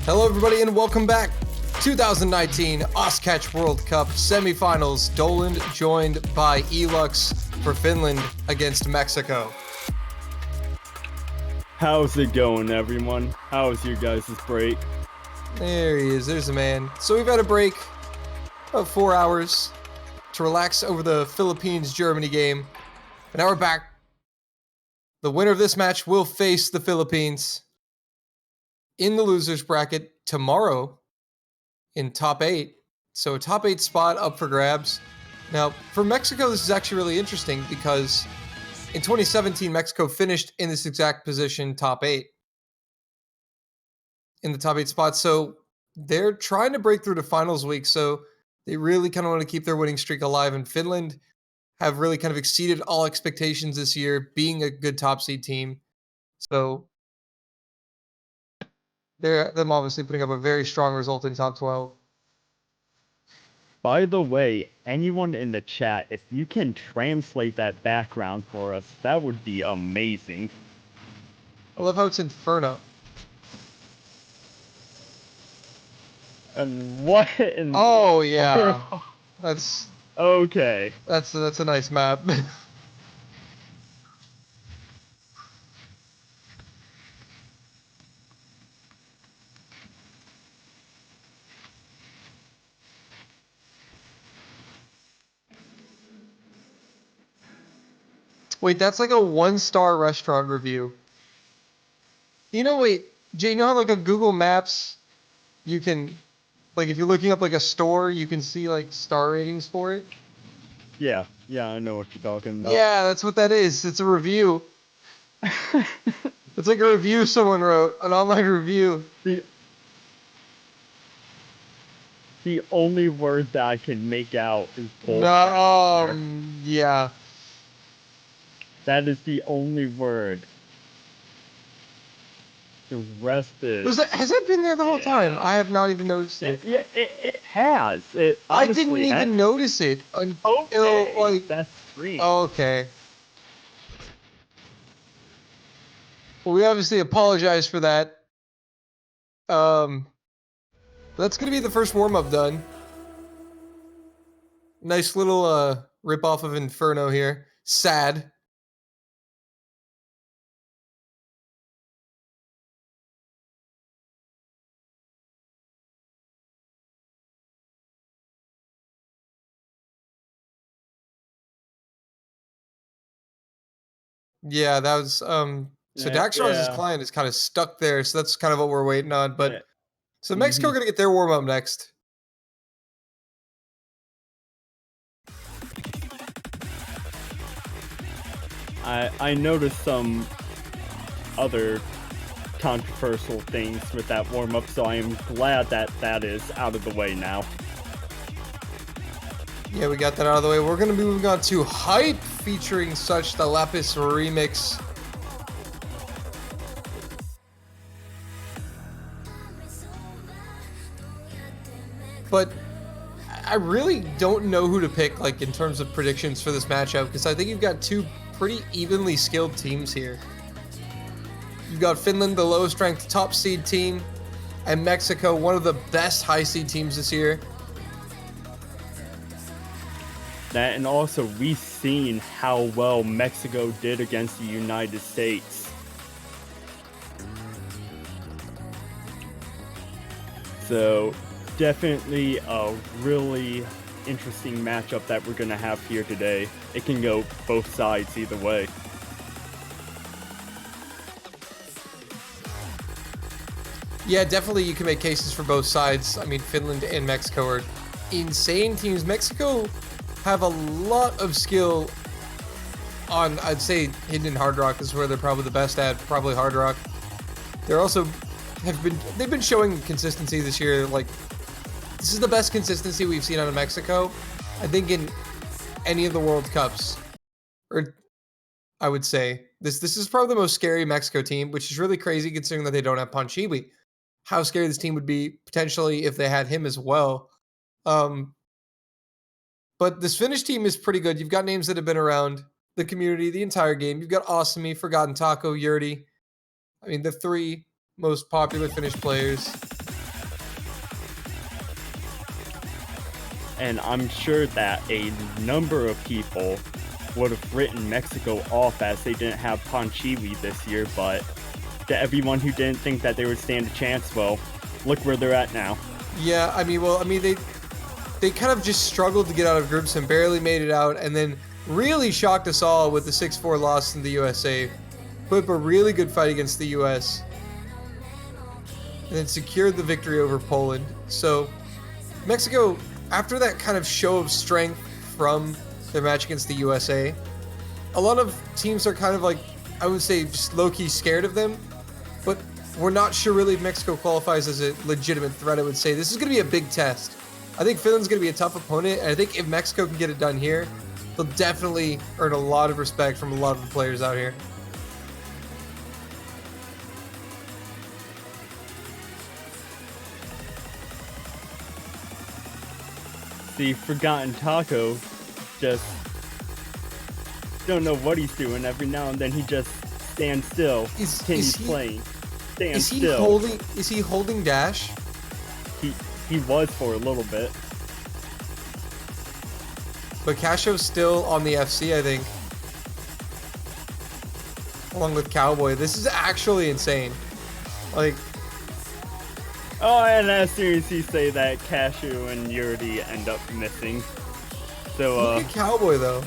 Hello, everybody, and welcome back. 2019 Oskatch World Cup semifinals. Dolan joined by Elux for Finland against Mexico. How's it going, everyone? How's your guys' break? There he is. There's the man. So we've had a break of 4 hours to relax over the Philippines-Germany game. But now we're back. The winner of this match will face the Philippines in the losers bracket tomorrow in top 8. So a top 8 spot up for grabs. Now, for Mexico, this is actually really interesting because in 2017, Mexico finished in this exact position, top 8. In the top 8 spot. So they're trying to break through to finals week. So they really kind of want to keep their winning streak alive. And Finland have really kind of exceeded all expectations this year, being a good top seed team. So they're them obviously putting up a very strong result in top 12. By the way, anyone in the chat, if you can translate that background for us, that would be amazing. I love how it's Inferno. And what in... Oh yeah. That's okay. That's a nice map. Wait, that's like a 1-star restaurant review. Wait, Jay, you know how like on Google Maps, you can, like if you're looking up like a store, you can see like star ratings for it? Yeah, I know what you're talking about. Yeah, that's what that is. It's a review. It's like a review someone wrote, an online review. The only word that I can make out is bullshit. No, yeah. That is the only word. The rest is... Has that been there the whole time? I have not even noticed it. Yeah, it has. I didn't even notice it until like... That's free. Okay. Well, we obviously apologize for that. That's gonna be the first warm-up done. Nice little rip-off of Inferno here. Sad. Yeah, that was so Daxron's client is kind of stuck there, so that's kind of what we're waiting on. But so Mexico are gonna get their warm-up next. I noticed some other controversial things with that warm-up, so I am glad that that is out of the way now. Yeah, we got that out of the way. We're going to be moving on to Hype featuring Such the Lapis remix. But I really don't know who to pick, like, in terms of predictions for this matchup, because I think you've got two pretty evenly skilled teams here. You've got Finland, the lowest ranked top seed team, and Mexico, one of the best high seed teams this year. That, and also we've seen how well Mexico did against the United States. So definitely a really interesting matchup that we're going to have here today. It can go both sides either way. Yeah, definitely you can make cases for both sides. I mean, Finland and Mexico are insane teams. Mexico have a lot of skill on, I'd say, hidden in hard rock is where they're probably the best at, probably hard rock. They're also they've been showing consistency this year. Like, this is the best consistency we've seen out of Mexico, I think, in any of the World Cups. Or I would say this is probably the most scary Mexico team, which is really crazy considering that they don't have Ponchiwi. How scary this team would be potentially if they had him as well. But this Finnish team is pretty good. You've got names that have been around the community the entire game. You've got Asami, Forgotten Taco, Yurdi. I mean, the three most popular Finnish players. And I'm sure that a number of people would have written Mexico off as they didn't have Panchiwi this year, but to everyone who didn't think that they would stand a chance, well, look where they're at now. Yeah, I mean, they kind of just struggled to get out of groups and barely made it out, and then really shocked us all with the 6-4 loss in the USA. Put up a really good fight against the US, and then secured the victory over Poland. So Mexico, after that kind of show of strength from their match against the USA, a lot of teams are kind of like, I would say, just low-key scared of them, but we're not sure really if Mexico qualifies as a legitimate threat. I would say this is going to be a big test. I think Finland's going to be a tough opponent, and I think if Mexico can get it done here, they'll definitely earn a lot of respect from a lot of the players out here. The Forgotten Taco just don't know what he's doing. Every now and then he just stands still, continues playing, stands still. Is he holding dash? He was for a little bit. But Cassio's still on the FC, I think. Along with Cowboy. This is actually insane. Like, oh, and as soon as you say that, Cashew and Yuri end up missing. So, look at Cowboy, though.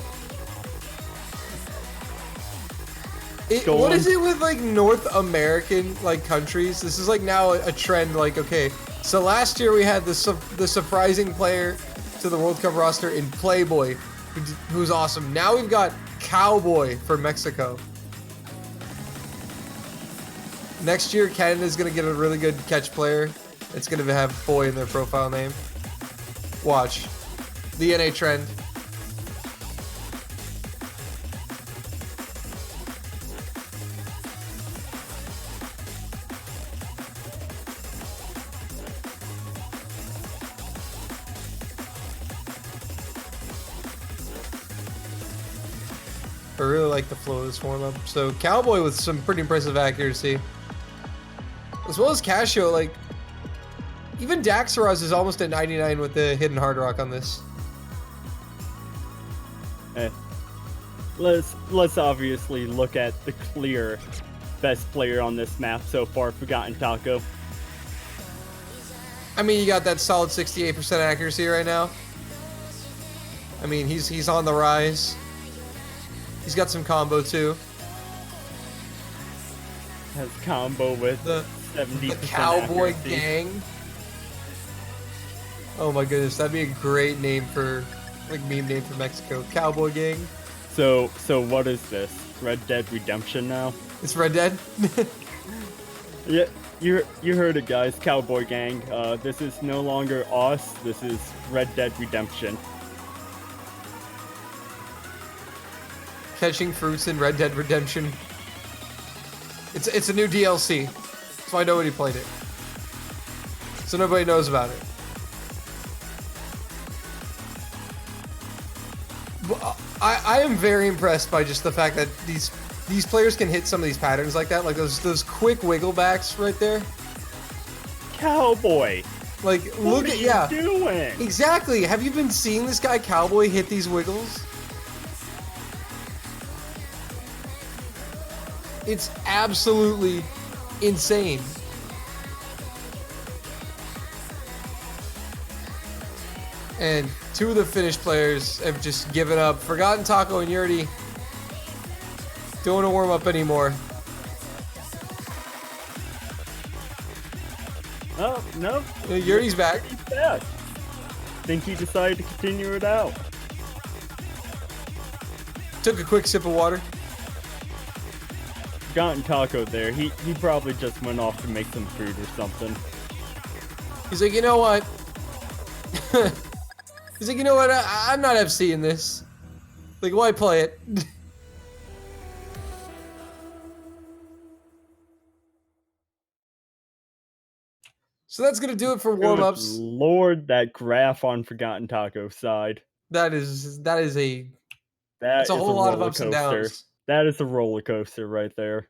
What is it with, like, North American, like, countries? This is, like, now a trend, like, okay. So last year we had the surprising player to the World Cup roster in Playboy, who's awesome. Now we've got Cowboy for Mexico. Next year, Canada's going to get a really good catch player. It's going to have boy in their profile name. Watch. The NA trend. I really like the flow of this warm-up. So Cowboy with some pretty impressive accuracy. As well as Casio, like, even Daxaraz is almost at 99 with the hidden hard rock on this. Let's obviously look at the clear best player on this map so far, Forgotten Taco. I mean, you got that solid 68% accuracy right now. I mean, he's on the rise. He's got some combo too. Has combo with the 70% Cowboy accuracy. Gang. Oh my goodness, that'd be a great name for, like, meme name for Mexico. Cowboy Gang. So what is this? Red Dead Redemption now? It's Red Dead? Yeah, you heard it, guys. Cowboy Gang. This is no longer us. This is Red Dead Redemption. Catching fruits in Red Dead Redemption. It's a new DLC. That's why nobody played it. So nobody knows about it. I am very impressed by just the fact that these players can hit some of these patterns like that, like those quick wiggle backs right there. Cowboy. Like, what are you doing? Exactly. Have you been seeing this guy Cowboy hit these wiggles? It's absolutely insane. And two of the Finnish players have just given up. Forgotten Taco and Yurdi don't want to warm up anymore. Oh, no. Yurdi's back. Yurdi's back. Think he decided to continue it out. Took a quick sip of water. Forgotten Taco there. He probably just went off to make some food or something. He's like, you know what? He's like, you know what? I'm not FC in this. Like, why play it? So that's gonna do it for warm-ups. Lord, that graph on Forgotten Taco's side. It's a whole lot of ups and downs. That is a roller coaster right there.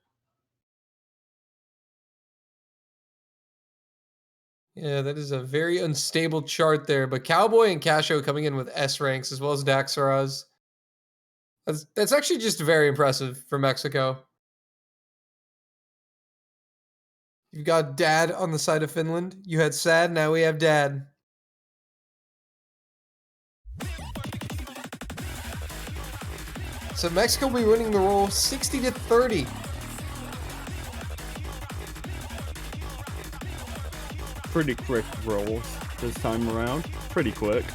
Yeah, that is a very unstable chart there. But Cowboy and Casho coming in with S ranks as well as Daxaraz. That's actually just very impressive for Mexico. You've got Dad on the side of Finland. You had Sad, now we have Dad. So Mexico will be winning the roll 60-30. Pretty quick rolls this time around. Pretty quick.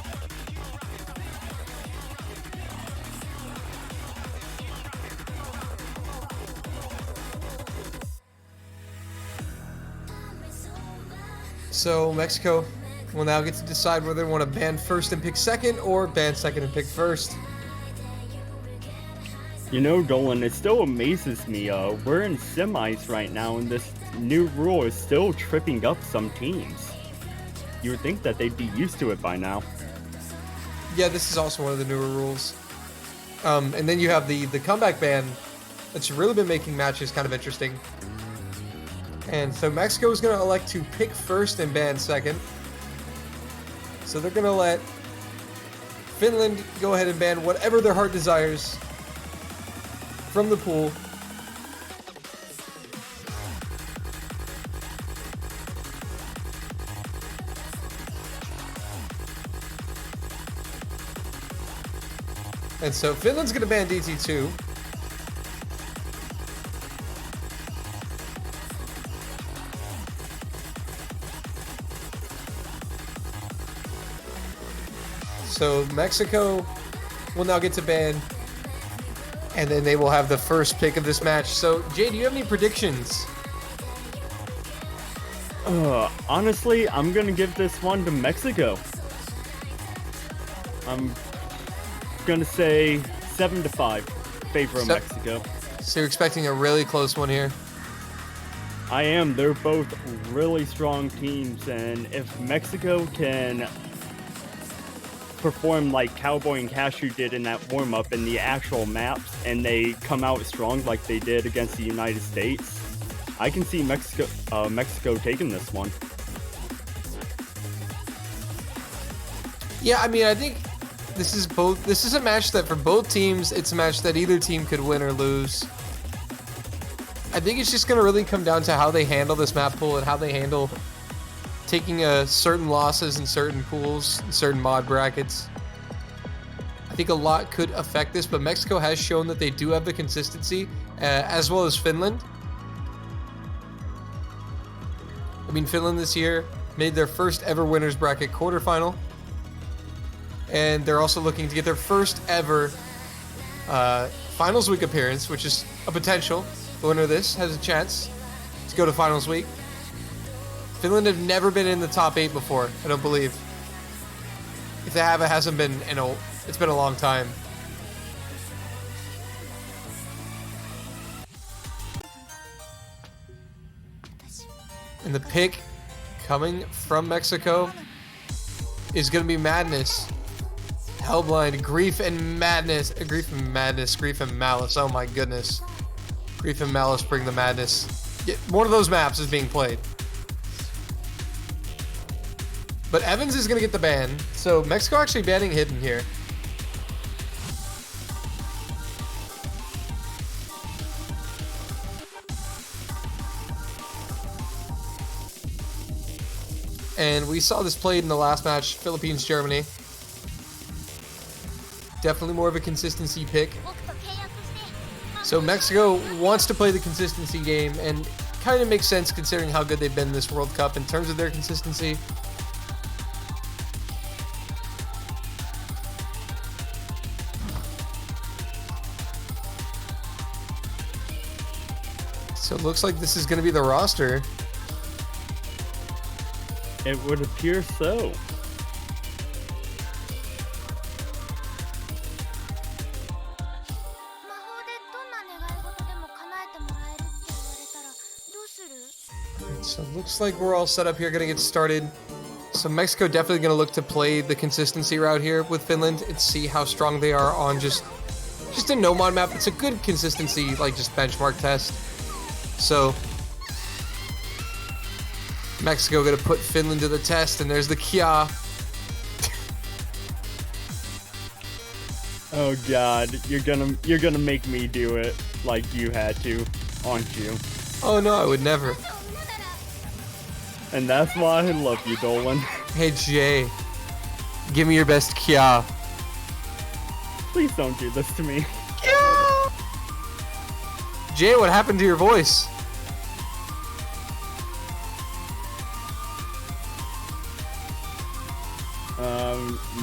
So Mexico will now get to decide whether they want to ban first and pick second or ban second and pick first. You know, Dolan, it still amazes me. We're in semis right now, and this new rule is still tripping up some teams. You would think that they'd be used to it by now. Yeah, this is also one of the newer rules. And then you have the comeback ban that's really been making matches kind of interesting. And so Mexico is going to elect to pick first and ban second. So they're going to let Finland go ahead and ban whatever their heart desires from the pool. And so Finland's going to ban DT2. So Mexico will now get to ban, and then they will have the first pick of this match. So Jay, do you have any predictions? Honestly, I'm gonna give this one to Mexico. I'm gonna say 7-5, favor of Mexico. So you're expecting a really close one here? I am. They're both really strong teams, and if Mexico can perform like Cowboy and Cashew did in that warm-up in the actual maps, and they come out strong like they did against the United States, I can see Mexico taking this one. Yeah, I mean, I think this is a match that for both teams, it's a match that either team could win or lose. I think it's just going to really come down to how they handle this map pool and how they handle taking certain losses in certain pools, certain mod brackets. I think a lot could affect this, but Mexico has shown that they do have the consistency, as well as Finland. I mean, Finland this year made their first ever winners bracket quarterfinal, and they're also looking to get their first ever finals week appearance, which is a potential. The winner of this has a chance to go to finals week. Finland have never been in the top 8 before, I don't believe. If they have, it hasn't been it's been a long time. And the pick coming from Mexico is going to be Madness. Hellblind, Grief and Madness. Grief and Madness, Grief and Malice. Oh my goodness. Grief and Malice bring the madness. Yeah, one of those maps is being played. But Evans is going to get the ban. So Mexico actually banning Hidden here. And we saw this played in the last match, Philippines-Germany. Definitely more of a consistency pick. So Mexico wants to play the consistency game, and kind of makes sense considering how good they've been in this World Cup in terms of their consistency. So it looks like this is going to be the roster. It would appear so. So it looks like we're all set up here, gonna get started. So Mexico definitely gonna look to play the consistency route here with Finland and see how strong they are on just a no mod map. It's a good consistency, like just benchmark test. So Mexico gonna put Finland to the test, and there's the Kia. Oh god, you're gonna make me do it like you had to, aren't you? Oh no, I would never. And that's why I love you, Dolan. Hey Jay, give me your best Kia. Please don't do this to me. Kia! Jay, what happened to your voice?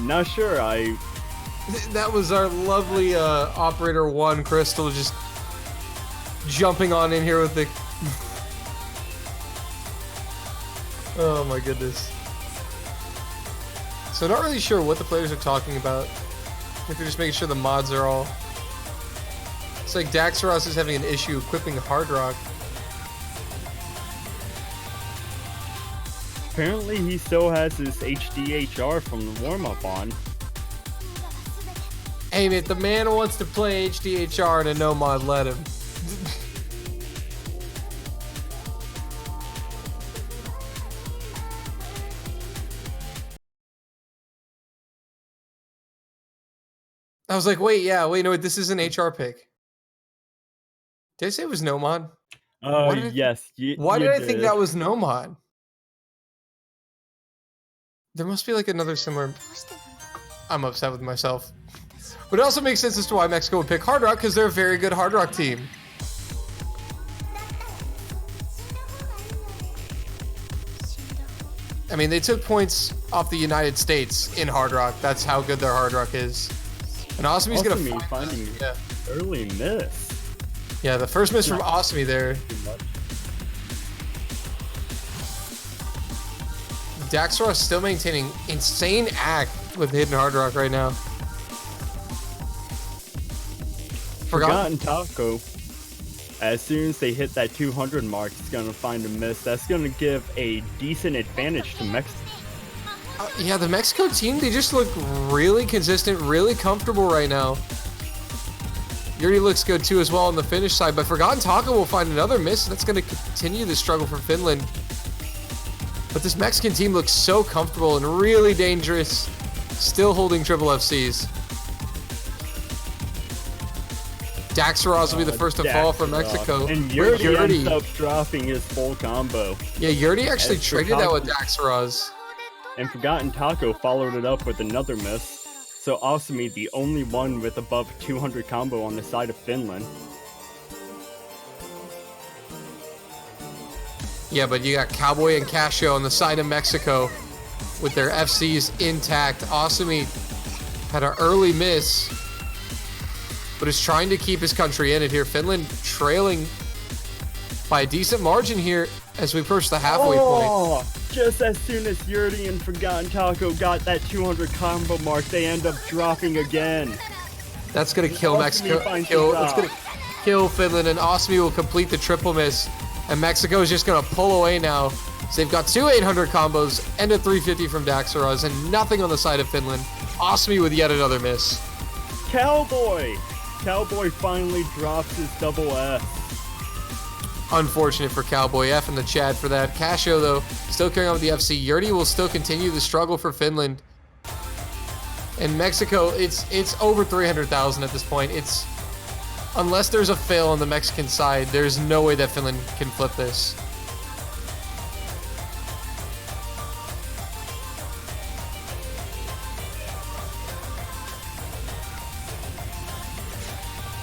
Not sure. That was our lovely operator one, Crystal, just jumping on in here with the. Oh my goodness. So not really sure what the players are talking about. I think they're just making sure the mods are all. It's like Daxaros is having an issue equipping Hard Rock. Apparently he still has his HDHR from the warm-up on. Ain't it? The man wants to play HDHR and a no mod let him. I was like, wait, no, this is an HR pick. Did I say it was no mod? Oh, yes. Why did I think that was no mod? There must be like another similar. I'm upset with myself. But it also makes sense as to why Mexico would pick Hard Rock, because they're a very good Hard Rock team. I mean, they took points off the United States in Hard Rock. That's how good their Hard Rock is. And Awesome's gonna finding early miss. Yeah, the first miss from Awesome there. Daxaros still maintaining insane act with Hidden Hard Rock right now. Forgotten Taco. As soon as they hit that 200 mark, it's gonna find a miss. That's gonna give a decent advantage to Mexico. Yeah, the Mexico team, they just look really consistent, really comfortable right now. Yuri looks good too as well on the finish side, but Forgotten Taco will find another miss, and that's going to continue the struggle for Finland. But this Mexican team looks so comfortable and really dangerous, still holding triple FCs. Daxaros will be the first to fall for Mexico. And Yuri ends up dropping his full combo. Yeah, Yuri actually traded that with Daxaros. And Forgotten Taco followed it up with another miss. So Asumi, the only one with above 200 combo on the side of Finland. Yeah, but you got Cowboy and Casio on the side of Mexico with their FCs intact. Asumi had an early miss, but is trying to keep his country in it here. Finland trailing by a decent margin here as we approach the halfway point. Just as soon as Yuri and Forgotten Taco got that 200 combo mark, they end up dropping again. That's going to kill Mexico. That's going to kill Finland, and Asumi will complete the triple miss. And Mexico is just going to pull away now. So they've got two 800 combos and a 350 from Daxaros, and nothing on the side of Finland. Asumi with yet another miss. Cowboy finally drops his double F. Unfortunate for Cowboy F and the Chad for that. Casio, though, still carrying on with the FC. Yurdi will still continue the struggle for Finland. And Mexico, it's over 300,000 at this point. It's unless there's a fail on the Mexican side, there's no way that Finland can flip this.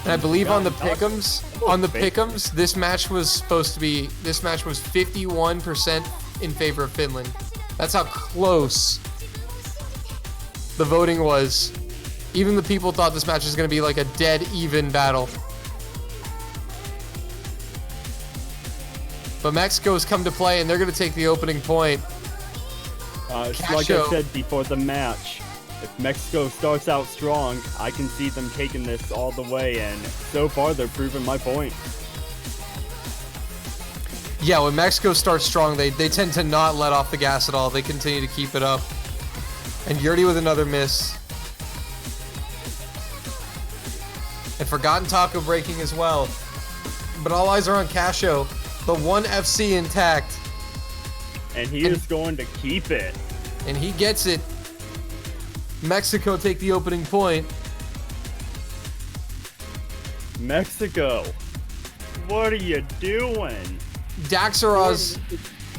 And I believe on the pick'ems, this match was 51% in favor of Finland. That's how close the voting was. Even the people thought this match was going to be like a dead even battle. But Mexico's come to play, and they're going to take the opening point. Like I said before the match, if Mexico starts out strong, I can see them taking this all the way, and so far they're proving my point. Yeah, when Mexico starts strong, they tend to not let off the gas at all. They continue to keep it up. And Yurdi with another miss. And Forgotten Taco breaking as well. But all eyes are on Casio. The one FC intact. And he is going to keep it. And he gets it. Mexico take the opening point. Mexico, what are you doing? Daxaros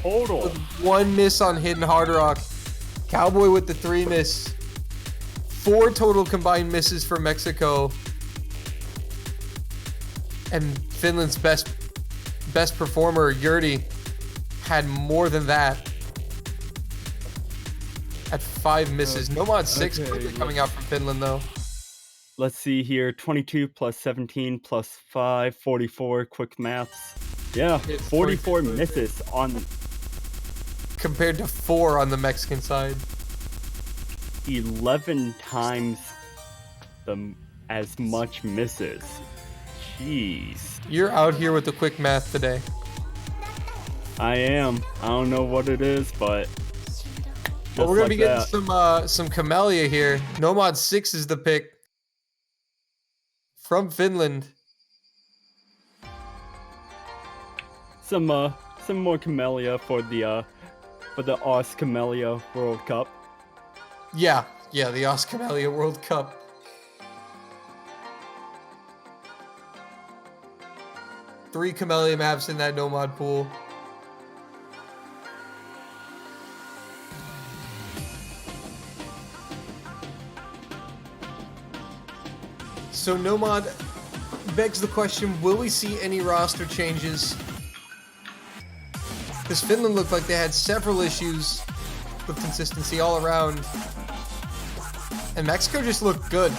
Total. with 1 miss on Hidden Hard Rock. Cowboy with the 3 miss. 4 total combined misses for Mexico. And Finland's best performer, Yurdi, had more than that. At 5 misses. Nomad 6 quickly coming out from Finland, though. Let's see here. 22 plus 17 plus 5, 44. Quick maths. Yeah, 44 misses on... Compared to 4 on the Mexican side. 11 times as much misses. Jeez. You're out here with the quick math today. I am. I don't know what it is, but... Well, we're gonna be getting some Camellia here. Nomad 6 is the pick from Finland. Some more Camellia for the Aus Camellia World Cup. Yeah, the Aus Camellia World Cup. Three Camellia maps in that Nomad pool. So Nomad begs the question, will we see any roster changes? Because Finland looked like they had several issues with consistency all around. And Mexico just looked good.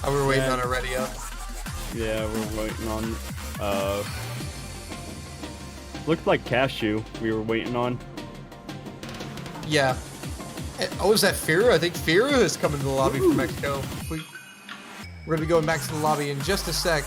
Oh, we're waiting on a ready up. Yeah, we're waiting on looked like Cashew we were waiting on. Yeah. Oh, is that Firu? I think Firu has come into the lobby for Mexico. We're going to be going back to the lobby in just a sec.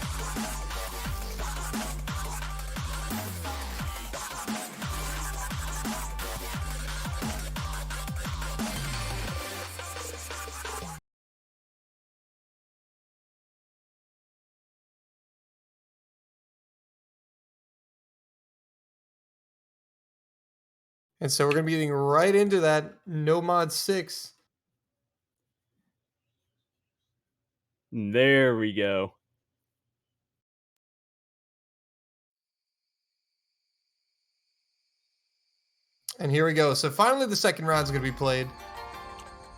And so we're going to be getting right into that Nomad 6. There we go. And here we go. So finally the second round is going to be played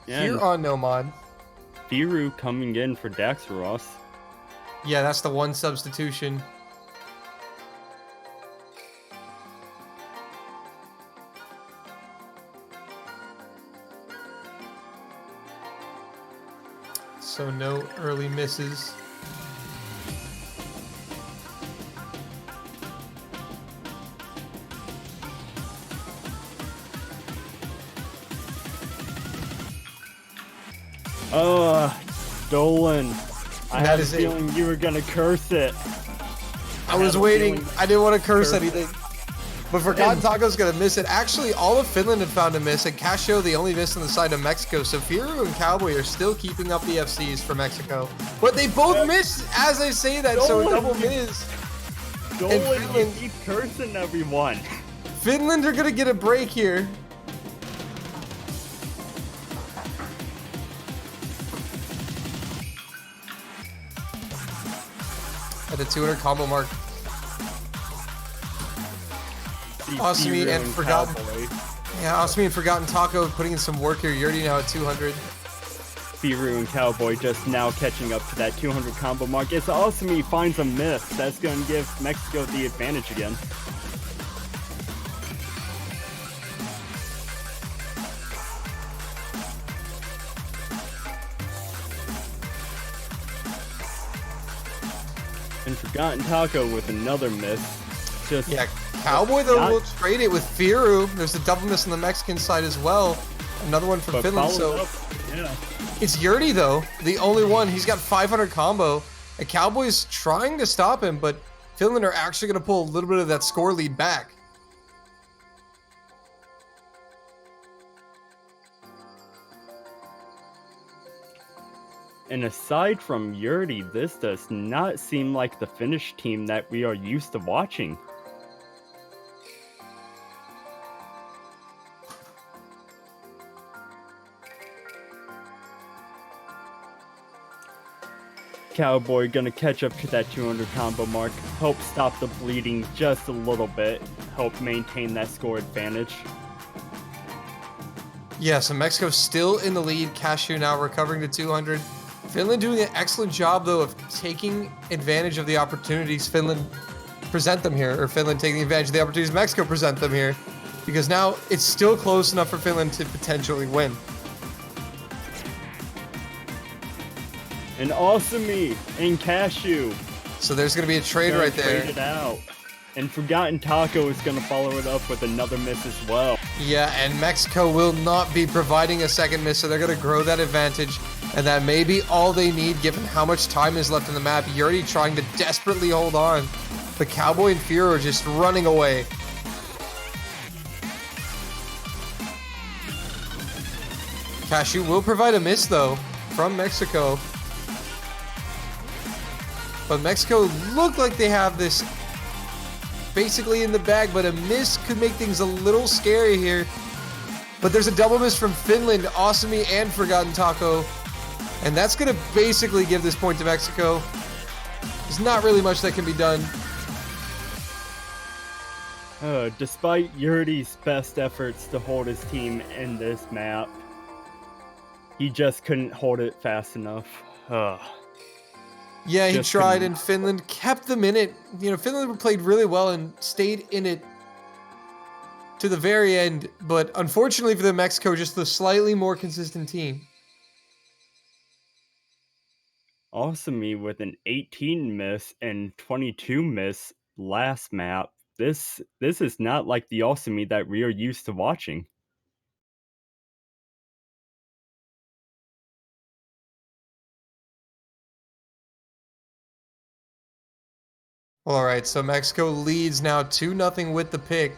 here on Nomad. Firu coming in for Daxaros. Yeah, that's the one substitution. So no early misses. Stolen. I had a feeling you were gonna curse it. I was waiting. I didn't want to curse anything. But Forgotten Taco's going to miss it. Actually, all of Finland had found a miss, and Casio the only miss on the side of Mexico. So Firu and Cowboy are still keeping up the FCs for Mexico. But they both miss as I say that, so a double miss. Stolen, you keep cursing everyone. Finland are going to get a break here. At the 200 combo mark. Osmi and Forgotten. Yeah, Osmi and Forgotten Taco putting in some work here. Yurdi now at 200. Firu and Cowboy just now catching up to that 200 combo mark. It's Osmi finds a miss. That's going to give Mexico the advantage again. And Forgotten Taco with another miss. Just Cowboy though will trade it with Firu. There's a double miss on the Mexican side as well. Another one from Finland. So it's Yurdi though, the only one. He's got 500 combo. And Cowboy's trying to stop him, but Finland are actually going to pull a little bit of that score lead back. And aside from Yuri, this does not seem like the Finnish team that we are used to watching. Cowboy gonna catch up to that 200 combo mark, help stop the bleeding just a little bit, help maintain that score advantage. Yeah, so Mexico still in the lead. Cashew now recovering to 200. Finland doing an excellent job, though, of taking advantage of the opportunities Finland present them here, or Finland taking advantage of the opportunities Mexico present them here, because now it's still close enough for Finland to potentially win. And Awesome and Cashew. So there's going to be a trade right there. Trade it out. And Forgotten Taco is going to follow it up with another miss as well. Yeah, and Mexico will not be providing a second miss, so they're going to grow that advantage. And that may be all they need, given how much time is left in the map. Yuri trying to desperately hold on. The Cowboy and Fear are just running away. Cashew will provide a miss, though, from Mexico. But Mexico look like they have this basically in the bag, but a miss could make things a little scary here. But there's a double miss from Finland, Awesome and Forgotten Taco. And that's going to basically give this point to Mexico. There's not really much that can be done. Despite Yuri's best efforts to hold his team in this map, he just couldn't hold it fast enough. Yeah, he tried, and Finland kept them in it. You know, Finland played really well and stayed in it to the very end. But unfortunately for them, Mexico, just the slightly more consistent team. Awesome with an 18 miss and 22 miss last map. This is not like the Awesome that we are used to watching. All right, so Mexico leads now 2-0 with the pick.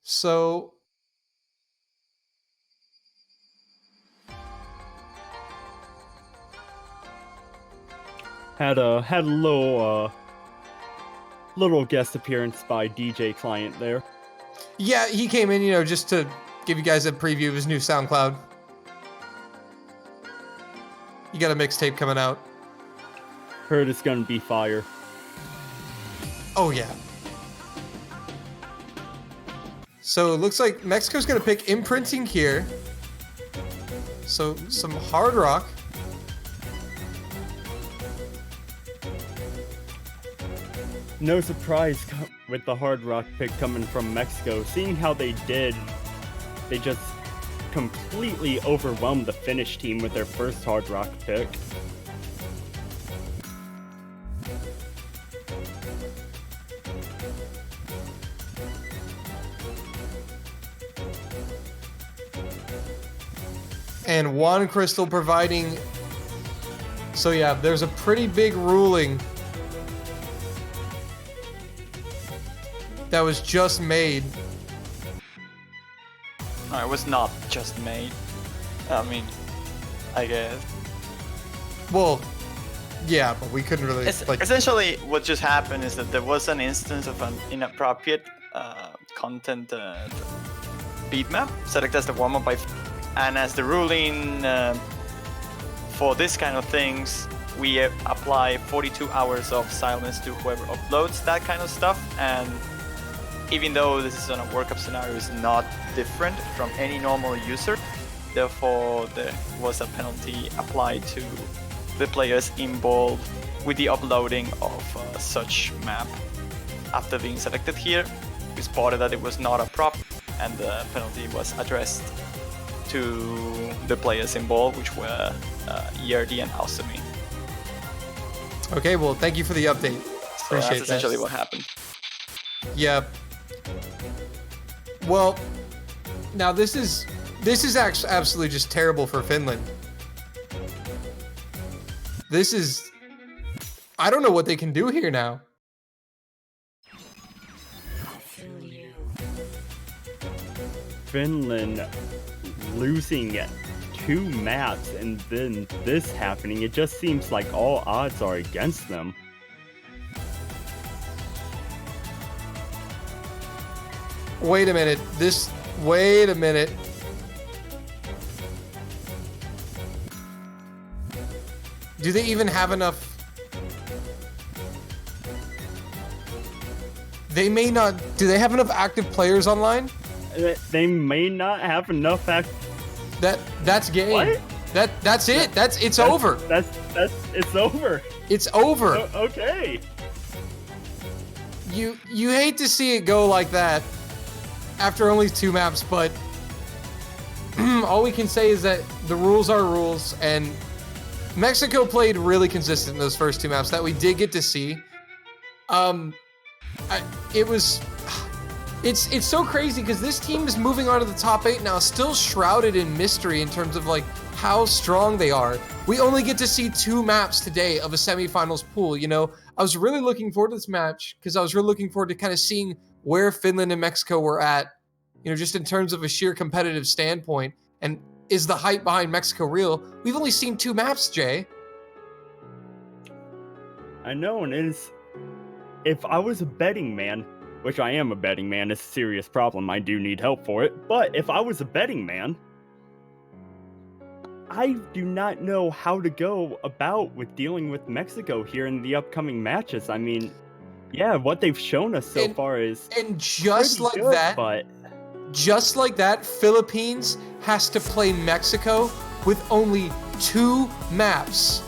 So had a little guest appearance by DJ Client there. yeah, he came in, you know, just to give you guys a preview of his new SoundCloud. You got a mixtape coming out. Heard it's gonna be fire. Oh yeah. So it looks like Mexico's gonna pick Imprinting here. So some hard rock. No surprise with the hard rock pick coming from Mexico. Seeing how they did, they just completely overwhelmed the Finnish team with their first hard rock pick. And Juan Crystal providing. So yeah, there's a pretty big ruling that was just made. No, it was not just made. I mean, I guess. Well, yeah, but we couldn't really. Essentially, what just happened is that there was an instance of an inappropriate content beat map selected as the warm-up by, and as the ruling for this kind of things, we apply 42 hours of silence to whoever uploads that kind of stuff. And even though this is on a workup scenario, it's not different from any normal user. Therefore, there was a penalty applied to the players involved with the uploading of such map. After being selected here, we spotted that it was not a prop, and the penalty was addressed to the players involved, which were Yerdi and Ausumi. Okay, well, thank you for the update. So that's essentially what happened. Yeah. Well, now this is actually absolutely just terrible for Finland. This is, I don't know what they can do here now. Finland losing 2 maps and then this happening, it just seems like all odds are against them. Wait a minute. Wait a minute. Do they even have enough? They may not. Do they have enough active players online? They may not have enough That's game. What? That's it. It's over. It's over. It's over. Okay. You hate to see it go like that after only 2 maps, but all we can say is that the rules are rules, and Mexico played really consistent in those first 2 maps that we did get to see. It's so crazy because this team is moving on to the top 8 now, still shrouded in mystery in terms of like how strong they are. We only get to see 2 maps today of a semifinals pool. You know, I was really looking forward to this match because I was really looking forward to kind of seeing where Finland and Mexico were at, you know, just in terms of a sheer competitive standpoint. And is the hype behind Mexico real? We've only seen 2 maps, Jay. I know, and if I was a betting man, which I am a betting man, it's a serious problem, I do need help for it, but if I was a betting man, I do not know how to go about with dealing with Mexico here in the upcoming matches. I mean, yeah, what they've shown us so far is just like good, that, but just like that, Philippines has to play Mexico with only 2 maps.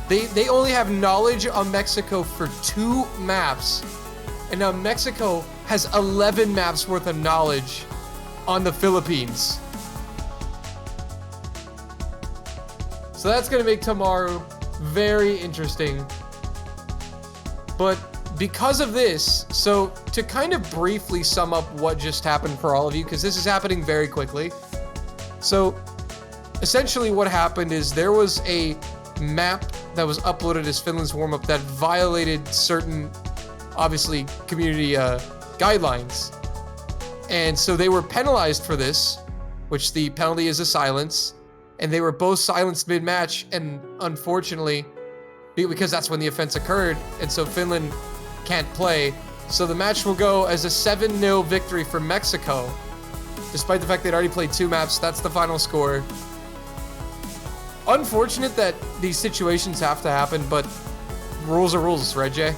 They only have knowledge on Mexico for 2 maps. And now Mexico has 11 maps worth of knowledge on the Philippines. So that's going to make tomorrow very interesting. But because of this, so to kind of briefly sum up what just happened for all of you, because this is happening very quickly. So essentially what happened is there was a map that was uploaded as Finland's warm-up that violated certain, obviously, community guidelines. And so they were penalized for this, which the penalty is a silence. And they were both silenced mid-match, and unfortunately, because that's when the offense occurred, and so Finland can't play. So the match will go as a 7-0 victory for Mexico. Despite the fact they'd already played 2 maps, that's the final score. Unfortunate that these situations have to happen, but rules are rules, right, Jay?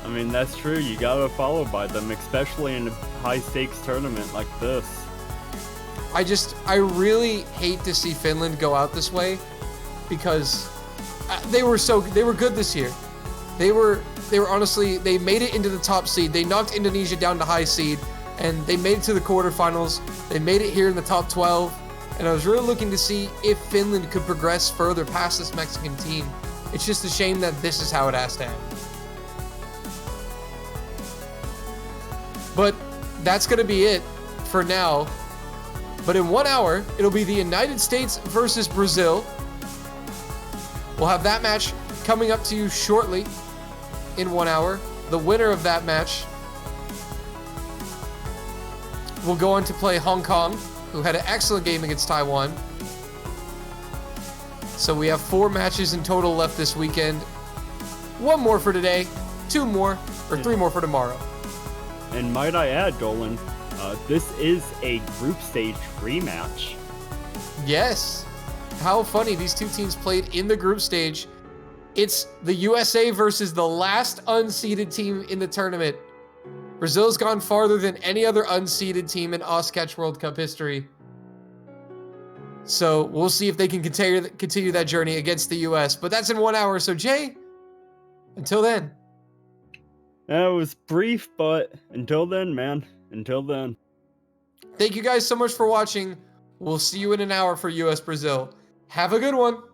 I mean, that's true. You gotta follow by them, especially in a high-stakes tournament like this. I really hate to see Finland go out this way because they were good this year. They were honestly, they made it into the top seed. They knocked Indonesia down to high seed, and they made it to the quarterfinals. They made it here in the top 12, and I was really looking to see if Finland could progress further past this Mexican team. It's just a shame that this is how it has to end. But that's going to be it for now. But in 1 hour, it'll be the United States versus Brazil. We'll have that match coming up to you shortly in 1 hour. The winner of that match will go on to play Hong Kong, who had an excellent game against Taiwan. So we have 4 matches in total left this weekend. 1 more for today, 2 more, or 3 more for tomorrow. And might I add, Dolan, this is a group stage rematch. Yes. How funny. These 2 teams played in the group stage. It's the USA versus the last unseeded team in the tournament. Brazil's gone farther than any other unseeded team in Oskatch World Cup history. So we'll see if they can continue that journey against the US. But that's in 1 hour. So Jay, until then. That was brief, but until then, man. Until then. Thank you guys so much for watching. We'll see you in an hour for US Brazil. Have a good one.